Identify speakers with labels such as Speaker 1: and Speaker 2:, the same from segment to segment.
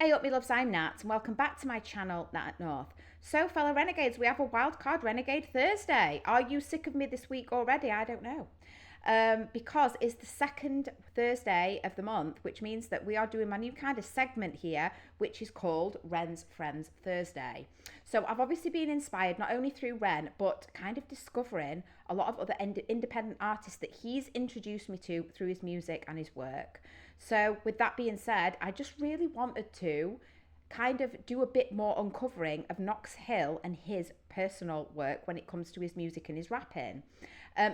Speaker 1: Hey up me loves, I'm Nat and welcome back to my channel, Nat at North. So fellow renegades, we have a wildcard Renegade Thursday. Are you sick of me this week already? I don't know. Because it's the second Thursday of the month, which means that we are doing my new kind of segment here, which is called Ren's Friends Thursday. So I've obviously been inspired not only through Ren, but kind of discovering a lot of other independent artists that he's introduced me to through his music and his work. So with that being said, I just really wanted to kind of do a bit more uncovering of Knox Hill and his personal work when it comes to his music and his rapping.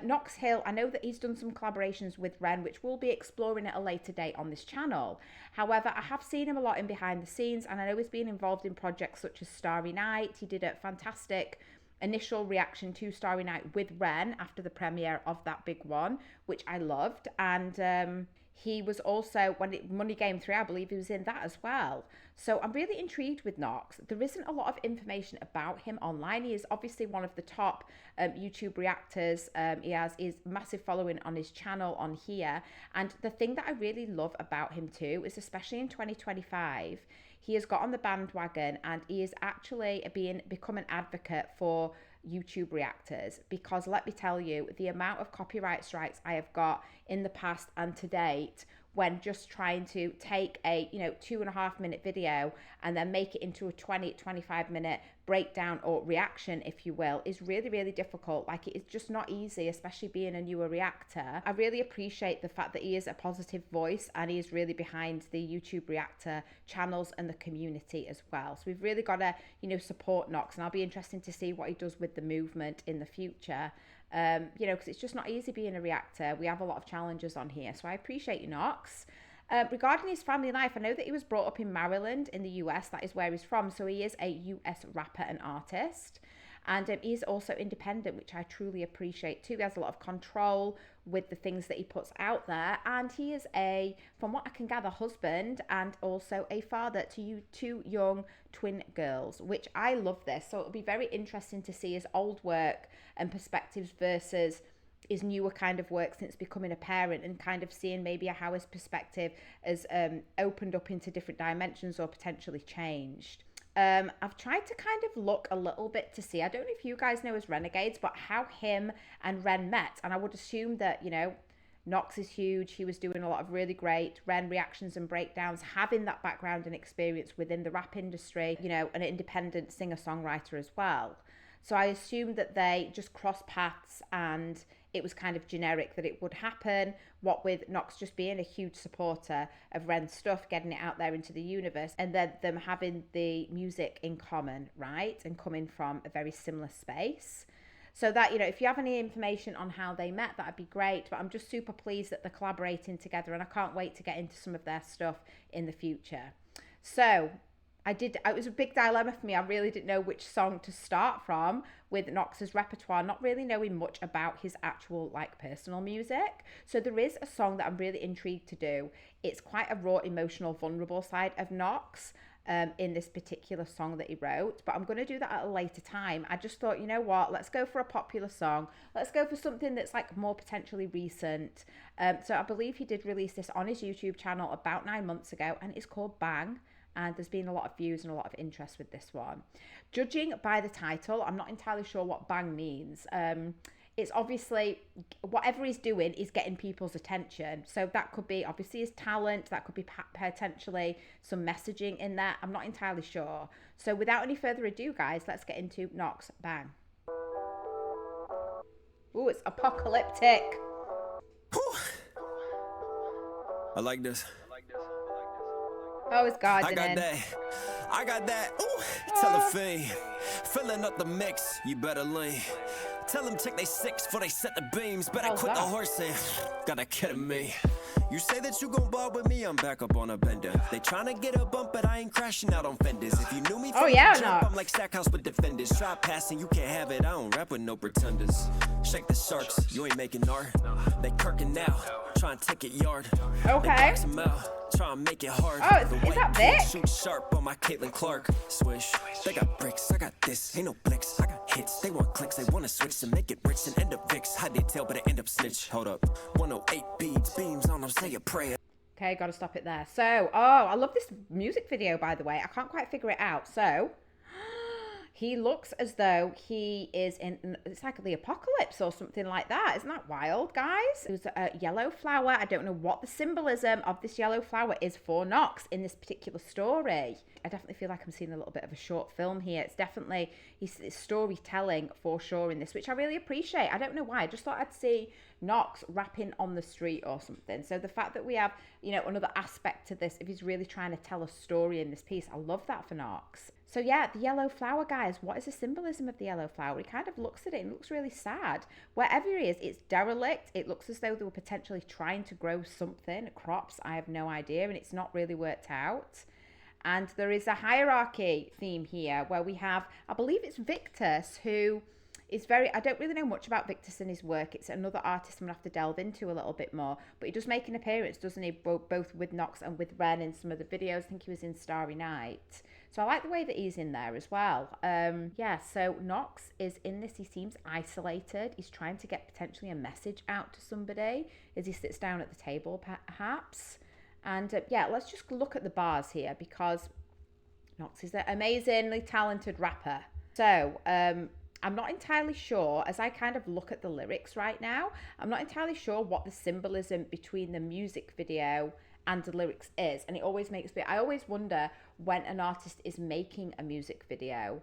Speaker 1: Knox Hill, I know that he's done some collaborations with Ren, which we'll be exploring at a later date on this channel. However, I have seen him a lot in behind the scenes, and I know he's been involved in projects such as Starry Night. He did a fantastic initial reaction to Starry Night with Ren after the premiere of that big one, which I loved. And he was also, when Money Game 3, I believe he was in that as well. So I'm really intrigued with Knox. There isn't a lot of information about him online. He is obviously one of the top YouTube reactors. He has his massive following on his channel on here. And the thing that I really love about him too is, especially in 2025, he has got on the bandwagon and he is actually become an advocate for YouTube reactors, because let me tell you, the amount of copyright strikes I have got in the past and to date when just trying to take a 2.5 minute video and then make it into a 25 minute breakdown or reaction, if you will, is really difficult. Like, it is just not easy, especially being a newer reactor. I really appreciate the fact that he is a positive voice and he is really behind the YouTube reactor channels and the community as well. So we've really got to support Knox, and I'll be interested to see what he does with the movement in the future. Because it's just not easy being a reactor. We have a lot of challenges on here, so I appreciate you, Knox. Regarding his family life, I know that he was brought up in Maryland in the US. That is where he's from. So he is a US rapper and artist. And he's also independent, which I truly appreciate too. He has a lot of control with the things that he puts out there. And he is from what I can gather, husband and also a father to two young twin girls, which I love this. So it'll be very interesting to see his old work and perspectives versus his newer kind of work since becoming a parent, and kind of seeing maybe how his perspective has opened up into different dimensions or potentially changed. I've tried to kind of look a little bit to see, I don't know if you guys know as Renegades, but how him and Ren met. And I would assume that, Knox is huge. He was doing a lot of really great Ren reactions and breakdowns, having that background and experience within the rap industry, an independent singer-songwriter as well. So I assumed that they just crossed paths and it was kind of generic that it would happen. What with Knox just being a huge supporter of Ren's stuff, getting it out there into the universe, and then them having the music in common, right? And coming from a very similar space. So that, if you have any information on how they met, that'd be great. But I'm just super pleased that they're collaborating together, and I can't wait to get into some of their stuff in the future. So it was a big dilemma for me. I really didn't know which song to start from with Knox's repertoire, not really knowing much about his actual personal music. So there is a song that I'm really intrigued to do. It's quite a raw, emotional, vulnerable side of Knox in this particular song that he wrote, but I'm going to do that at a later time. I just thought, you know what, let's go for a popular song. Let's go for something that's more potentially recent. So I believe he did release this on his YouTube channel about 9 months ago, and it's called Bang. And there's been a lot of views and a lot of interest with this one. Judging by the title, I'm not entirely sure what bang means. It's obviously, whatever he's doing is getting people's attention. So that could be obviously his talent, that could be potentially some messaging in there. I'm not entirely sure. So without any further ado, guys, let's get into Knox Bang. Ooh, it's apocalyptic.
Speaker 2: I like this.
Speaker 1: Oh, it's gardening.
Speaker 2: I got that. Ooh, tell a fiend. Filling up the mix, you better lean. Tell them check they six before they set the beams. Better quit the horsing. Gotta kidding me. You say that you gon' ball with me, I'm back up on a bender. They tryna get a bump, but I ain't crashing out on fenders. If you knew me from the jump, I'm like Stackhouse with defenders. Try passing, you can't have it. I don't rap with no pretenders. Shake the sharks, you ain't making art. They kirking now, try and take it yard.
Speaker 1: Okay.
Speaker 2: Try and make it hard.
Speaker 1: Oh, is that Vic?
Speaker 2: Shoot sharp on my Caitlin Clark. Swish. They got bricks, I got this. Ain't no blicks, I got hits. They want clicks, they wanna switch to make it rich and end up Vicks. Hide they tail, but I end up snitch. Hold up. 108 beads, beams on them, say a prayer.
Speaker 1: Okay, gotta stop it there. So, I love this music video, by the way. I can't quite figure it out. So, he looks as though he is in, it's like the apocalypse or something like that. Isn't that wild, guys? There's a yellow flower. I don't know what the symbolism of this yellow flower is for Knox in this particular story. I definitely feel like I'm seeing a little bit of a short film here. It's definitely, it's storytelling for sure in this, which I really appreciate. I don't know why. I just thought I'd see Knox rapping on the street or something. So the fact that we have, you know, another aspect to this, if he's really trying to tell a story in this piece, I love that for Knox. So yeah, the yellow flower, guys, what is the symbolism of the yellow flower? He kind of looks at it and looks really sad. Wherever he is, it's derelict. It looks as though they were potentially trying to grow something, crops, I have no idea, and it's not really worked out. And there is a hierarchy theme here where we have, I believe it's Victus, who is very, I don't really know much about Victus and his work. It's another artist I'm going to have to delve into a little bit more. But he does make an appearance, doesn't he, both with Knox and with Ren in some of the videos. I think he was in Starry Night. So I like the way that he's in there as well. Yeah, so Knox is in this. He seems isolated. He's trying to get potentially a message out to somebody as he sits down at the table, perhaps. And yeah, let's just look at the bars here because Knox is an amazingly talented rapper. So I'm not entirely sure, as I kind of look at the lyrics right now, I'm not entirely sure what the symbolism between the music video and the lyrics is. And it always makes me, I always wonder when an artist is making a music video,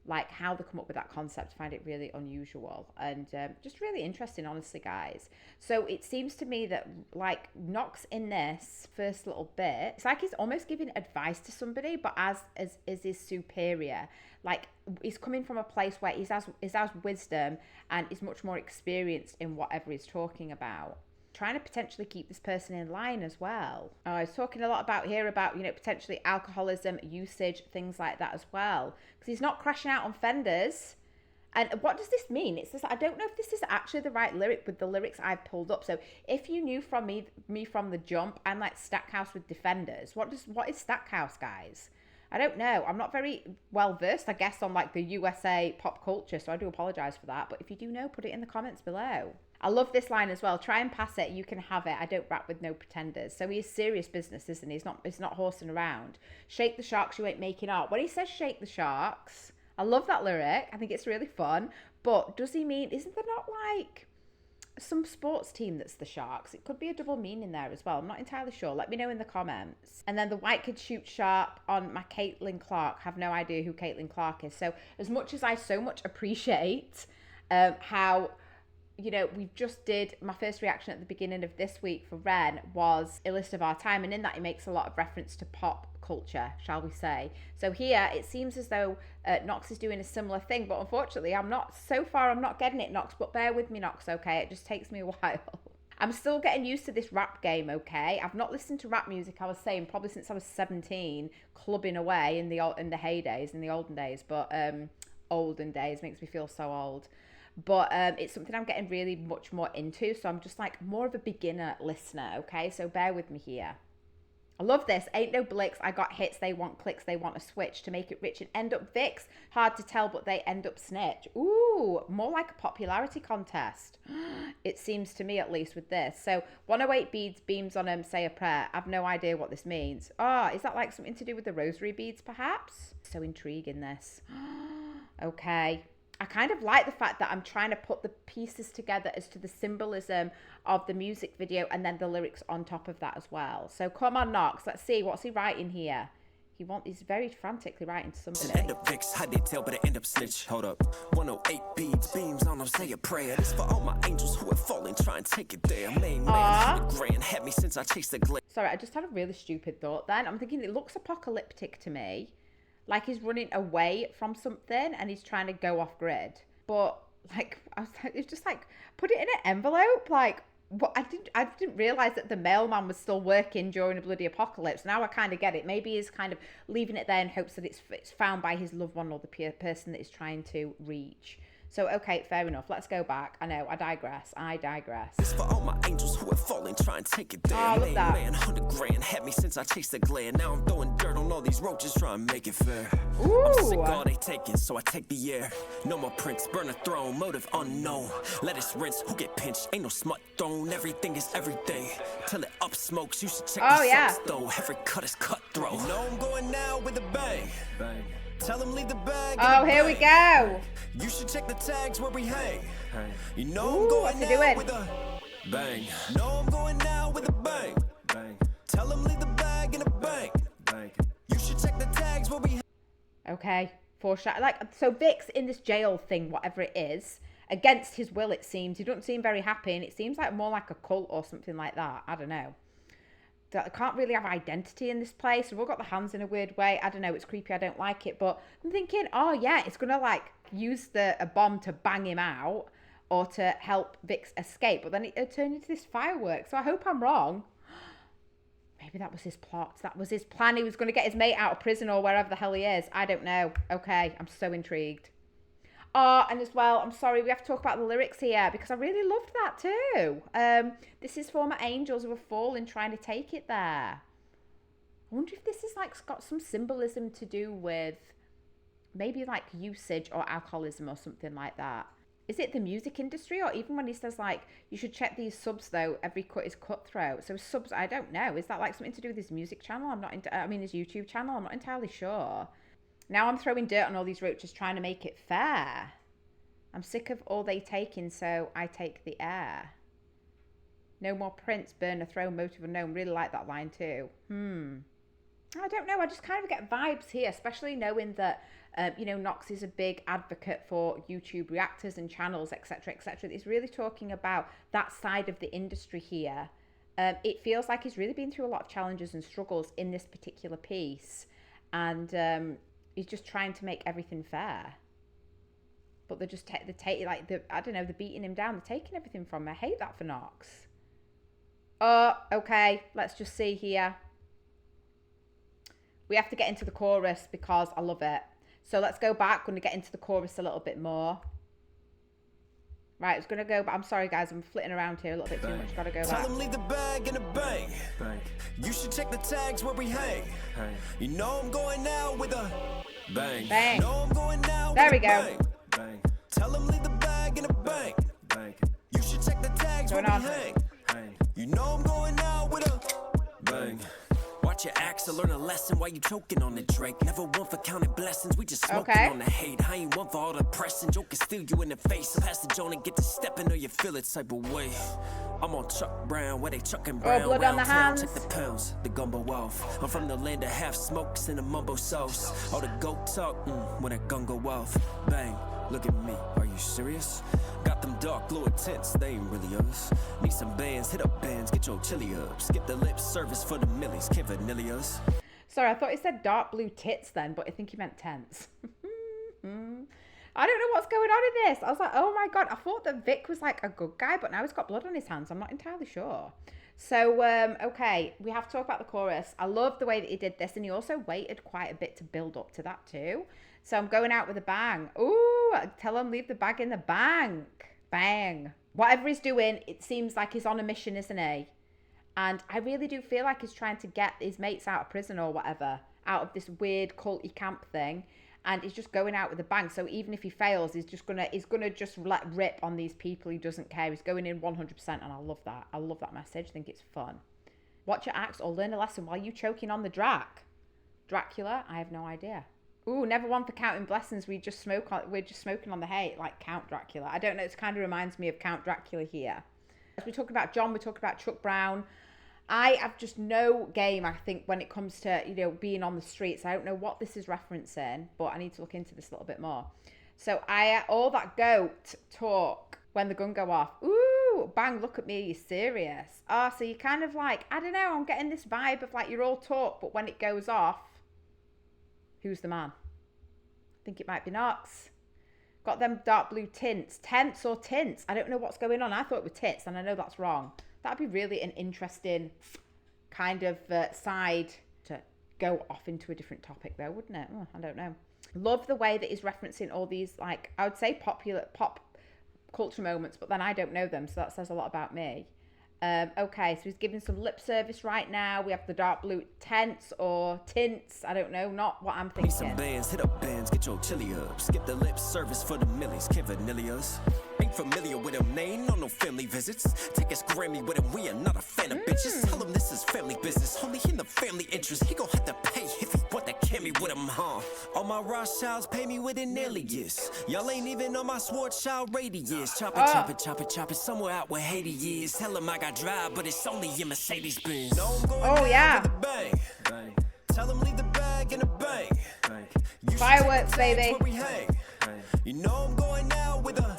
Speaker 1: like how they come up with that concept. I find it really unusual and just really interesting, honestly, guys. So it seems to me that like Knox in this first little bit, it's like he's almost giving advice to somebody, but as his superior. Like he's coming from a place where he has wisdom and is much more experienced in whatever he's talking about. Trying to potentially keep this person in line as well. I was talking a lot about here about, you know, potentially alcoholism, usage, things like that as well. Because he's not crashing out on fenders. And what does this mean? It's just, I don't know if this is actually the right lyric with the lyrics I've pulled up. So if you knew from me from the jump, I'm like Stackhouse with Defenders. What is Stackhouse, guys? I don't know. I'm not very well versed, I guess, on like the USA pop culture. So I do apologize for that. But if you do know, put it in the comments below. I love this line as well. Try and pass it. You can have it. I don't rap with no pretenders. So he's serious business, isn't he? He's not horsing around. Shake the sharks, you ain't making art. When he says shake the sharks, I love that lyric. I think it's really fun. But does he mean, isn't there not like some sports team that's the Sharks? It could be a double meaning there as well. I'm not entirely sure. Let me know in the comments. And then the white kid shoots sharp on my Caitlin Clark. Have no idea who Caitlin Clark is. So as much as I so much appreciate how, you know, we just did, my first reaction at the beginning of this week for Ren was A List of Our Time, and in that he makes a lot of reference to pop culture, shall we say. So here it seems as though Knox is doing a similar thing, but unfortunately I'm not getting it, Knox, but bear with me, Knox, okay? It just takes me a while. I'm still getting used to this rap game, okay? I've not listened to rap music, I was saying, probably since I was 17, clubbing away in the heydays, in the olden days, but olden days makes me feel so old. But it's something I'm getting really much more into. So I'm just like more of a beginner listener, okay? So bear with me here. I love this. Ain't no blicks. I got hits. They want clicks. They want a switch to make it rich and end up Vicks. Hard to tell, but they end up snitch. Ooh, more like a popularity contest. It seems to me, at least, with this. So 108 beams on them, say a prayer. I've no idea what this means. Oh, is that like something to do with the rosary beads, perhaps? So intriguing, this. Okay. I kind of like the fact that I'm trying to put the pieces together as to the symbolism of the music video and then the lyrics on top of that as well. So come on, Knox, let's see, what's he writing here? He's very frantically writing something.
Speaker 2: End up Vicks, high detail, but it end up snitch. Hold up. 108 beams on them, say a prayer. This for all my angels who have fallen, try and take it there. Main man, the grand, had me since I chased the glare.
Speaker 1: Sorry, I just had a really stupid thought then. I'm thinking it looks apocalyptic to me. Like he's running away from something and he's trying to go off grid. But like, I was like, it's just like, put it in an envelope. Like, what? I didn't realize that the mailman was still working during a bloody apocalypse. Now I kind of get it. Maybe he's kind of leaving it there in hopes that it's found by his loved one or the person that he's trying to reach. So, okay, fair enough. Let's go back. I know, I digress.
Speaker 2: This for all my angels who have fallen, try and take it there.
Speaker 1: Oh, I love that.
Speaker 2: Man, 100 grand, had me since I chased the glare. Now I'm throwing dirt on on all these roaches, try and make it fair.
Speaker 1: Ooh.
Speaker 2: I'm sick all they taking, so I take the air. No more prints, burn a throne, motive unknown. Let us rinse, who get pinched, ain't no smut thrown. Everything is everything, till it up smokes. You should check the sights though, every cut is cutthroat. You know I'm going now with a bang. Bang. Tell them leave the bag.
Speaker 1: Oh, here we go.
Speaker 2: You should check the tags where we hang. You know I'm going now with a bang. No, I'm going now with a bang. Bang. Tell them leave the bag in a bank. Bang. You should check the tags where we hang.
Speaker 1: Okay, foreshadow. Like, so Vic's in this jail thing, whatever it is, against his will, it seems. He doesn't seem very happy, and it seems like more like a cult or something like that. I don't know. I can't really have identity in this place. We've all got the hands in a weird way. I don't know. It's creepy. I don't like it. But I'm thinking, oh, yeah, it's going to, like, use a bomb to bang him out or to help Vix escape. But then it turned into this fireworks. So I hope I'm wrong. Maybe that was his plot. That was his plan. He was going to get his mate out of prison or wherever the hell he is. I don't know. Okay, I'm so intrigued. Oh, and as well, I'm sorry, we have to talk about the lyrics here because I really loved that too. This is former angels who have fallen trying to take it there. I wonder if this is like got some symbolism to do with maybe like usage or alcoholism or something like that. Is it the music industry, or even when he says like, you should check these subs though, every cut is cutthroat. So subs, I don't know. Is that like something to do with his music channel? His YouTube channel. I'm not entirely sure. Now I'm throwing dirt on all these roaches trying to make it fair. I'm sick of all they taking, so I take the air. No more prints, burn a throne, motive unknown. Really like that line too. I don't know. I just kind of get vibes here, especially knowing that, Knox is a big advocate for YouTube reactors and channels, etc., etc. He's really talking about that side of the industry here. It feels like he's really been through a lot of challenges and struggles in this particular piece. And he's just trying to make everything fair. But they're just, they're beating him down. They're taking everything from him. I hate that for Knox. Oh, okay. Let's just see here. We have to get into the chorus because I love it. So let's go back. Going to get into the chorus a little bit more. Right, it's going to go back. I'm sorry, guys. I'm flitting around here a little bit too much. Got to go back.
Speaker 2: Tell them leave the bag in a bang. Bang. You should check the tags where we hang. Hang. You know I'm going now with a bang.
Speaker 1: Bang.
Speaker 2: Know I'm going now
Speaker 1: there we
Speaker 2: go.
Speaker 1: Bang.
Speaker 2: Bang. Tell them leave the bag in a bang. Bang. You should check the tags where we hang. Hang. You know I'm going now with a bang. Watch your acts to learn a lesson while you choking on the Drake. Never one for counting blessings, we just smoking on the hate. I ain't one for all the pressing, joke can steal you in the face. So pass the joint and get to stepping or you feel it type of way. I'm on Chuck Brown, where they chucking brown.
Speaker 1: Blood on the hands.
Speaker 2: Check the pounds, the gumbo off. I'm from the land of half smokes and the mumbo sauce. All the goat talk, when that gun go off. Bang, look at me, are you serious? Got them dark blue tints, they ain't really us. Need some bands, hit up bands, get your chili up. Skip the lip service for the millies, can't vanilla us.
Speaker 1: Sorry, I thought he said dark blue tits then, but I think he meant tents. I don't know what's going on in this. I was like, oh my God, I thought that Vic was like a good guy, but now he's got blood on his hands. I'm not entirely sure. So, okay, we have to talk about the chorus. I love the way that he did this, and he also waited quite a bit to build up to that too. So I'm going out with a bang. Ooh, tell him leave the bag in the bank. Bang. Whatever he's doing, it seems like he's on a mission, isn't he? And I really do feel like he's trying to get his mates out of prison or whatever, out of this weird culty camp thing. And he's just going out with a bang. So even if he fails, he's gonna just let rip on these people. He doesn't care. He's going in 100%, and I love that. I love that message. I think it's fun. Watch your acts or learn a lesson while you choking on the Dracula. I have no idea. Ooh, never one for counting blessings. We're just smoking on the hate, like Count Dracula. I don't know. It kind of reminds me of Count Dracula here. As we talk about John, we talk about Chuck Brown. I have just no game, I think, when it comes to, being on the streets. I don't know what this is referencing, but I need to look into this a little bit more. So all that goat talk when the gun go off. Ooh, bang, look at me, you're serious. Oh, so you're kind of like, I don't know, I'm getting this vibe of like, you're all talk, but when it goes off, who's the man? I think it might be Knox. Got them dark blue tints. Tents or tints? I don't know what's going on. I thought it were tits, and I know that's wrong. That'd be really an interesting kind of side to go off into a different topic though, wouldn't it? Oh, I don't know. Love the way that he's referencing all these, like, I would say pop culture moments, but then I don't know them, so that says a lot about me. Okay, so he's giving some lip service right now. We have the dark blue tints or tints. I don't know, not what I'm thinking.
Speaker 2: Need some bands, hit up bands, get your chili up. Skip the lip service for the millies, Kid Vanillias. Ain't familiar with him, they ain't on no family visits. Take his Grammy with him, we are not a fan of bitches. Tell him this is family business, only in the family interest. He gon' have to pay if he want that Camry with him, huh? All my Rothschilds pay me with an alias. Y'all ain't even on my Schwarzschild radius. Chop it, chop it, chop it, chop it, somewhere out where Haiti is. Tell him I got drive, but it's only in Mercedes-Benz. No, I'm going
Speaker 1: oh, yeah.
Speaker 2: to the bank. Bang. Tell him leave the bag in the bank.
Speaker 1: Fireworks, baby.
Speaker 2: You know I'm going out with a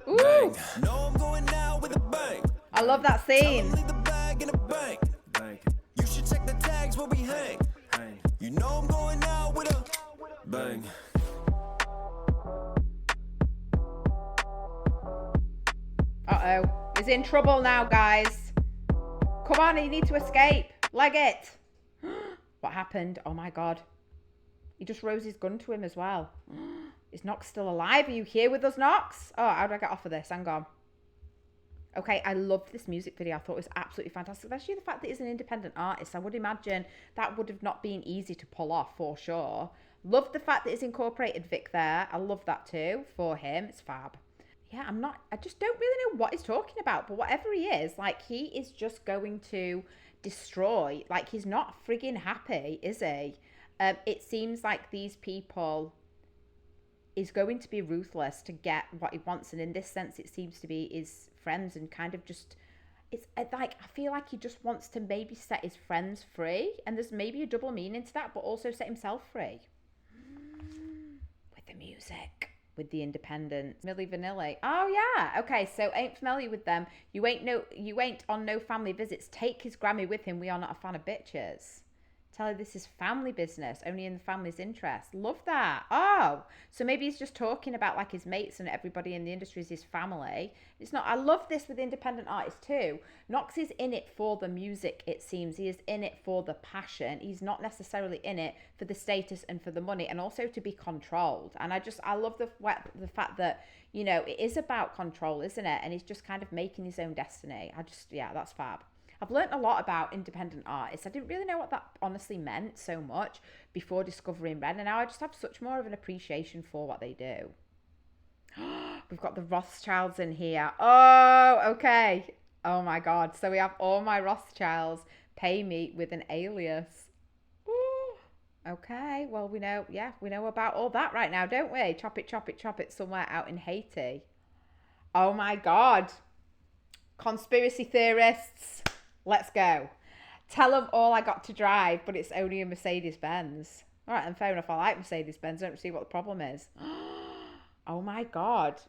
Speaker 1: ooh.
Speaker 2: Bang. No, I'm going out with a bang.
Speaker 1: I love that scene.
Speaker 2: Leave the bag in the bank. You should check the tags where we hang. You know I'm going out with a bang.
Speaker 1: Uh-oh. He's in trouble now, guys. Come on, you need to escape. Leg it. What happened? Oh, my God. He just rose his gun to him as well. Is Knox still alive? Are you here with us, Knox? Oh, how do I get off of this? Hang on. Okay, I loved this music video. I thought it was absolutely fantastic, especially the fact that he's an independent artist. I would imagine that would have not been easy to pull off for sure. Loved the fact that he's incorporated Vic there. I love that too for him. It's fab. Yeah, I just don't really know what he's talking about, but whatever he is, like, he is just going to destroy. Like, he's not friggin' happy, is he? It seems like these people is going to be ruthless to get what he wants, and in this sense it seems to be his friends, and kind of just, it's like, I feel like he just wants to maybe set his friends free, and there's maybe a double meaning to that, but also set himself free with the music, with the independents. Milli Vanilli. Oh yeah, okay, so ain't familiar with them. You ain't on no family visits. Take his Grammy with him. We are not a fan of bitches. Tell her this is family business, only in the family's interest. Love that. Oh, so maybe he's just talking about like his mates and everybody in the industry is his family. It's not. I love this with independent artists too. Knox is in it for the music, it seems. He is in it for the passion. He's not necessarily in it for the status and for the money, and also to be controlled. And I love the fact that, you know, it is about control, isn't it? And he's just kind of making his own destiny. Yeah, that's fab. I've learned a lot about independent artists. I didn't really know what that honestly meant so much before discovering Ren, and now I just have such more of an appreciation for what they do. We've got the Rothschilds in here. Oh, okay. Oh my God. So we have all my Rothschilds pay me with an alias. Ooh. Okay. Well, we know about all that right now, don't we? Chop it, chop it, chop it somewhere out in Haiti. Oh my God. Conspiracy theorists. Let's go. Tell them all I got to drive, but it's only a Mercedes-Benz. All right, then fair enough. I like Mercedes-Benz. I don't see what the problem is. Oh my God.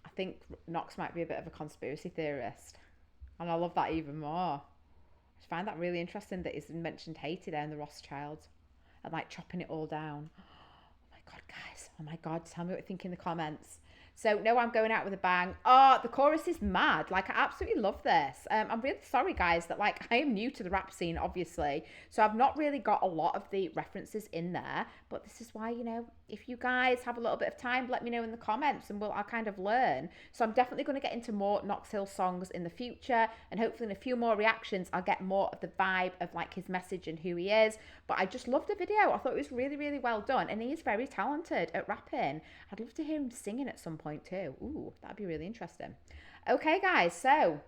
Speaker 1: I think Knox might be a bit of a conspiracy theorist. And I love that even more. I find that really interesting that he's mentioned Haiti there in the Rothschilds. And like chopping it all down. Oh my God, guys. Oh my God. Tell me what you think in the comments. So, no, I'm going out with a bang. Oh, the chorus is mad. Like, I absolutely love this. I'm really sorry, guys, that, like, I am new to the rap scene, obviously. So, I've not really got a lot of the references in there. But this is why, you know, if you guys have a little bit of time, let me know in the comments and I'll kind of learn. So, I'm definitely going to get into more Knox Hill songs in the future. And hopefully in a few more reactions, I'll get more of the vibe of, like, his message and who he is. But I just loved the video. I thought it was really, really well done. And he is very talented at rapping. I'd love to hear him singing at some point too. Ooh, that'd be really interesting. Okay, guys, so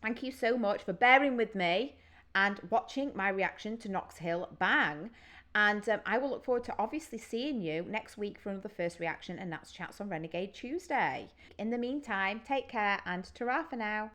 Speaker 1: thank you so much for bearing with me and watching my reaction to Knox Hill Bang. And I will look forward to obviously seeing you next week for another first reaction, and that's Chats on Renegade Tuesday. In the meantime, take care and ta-ra for now.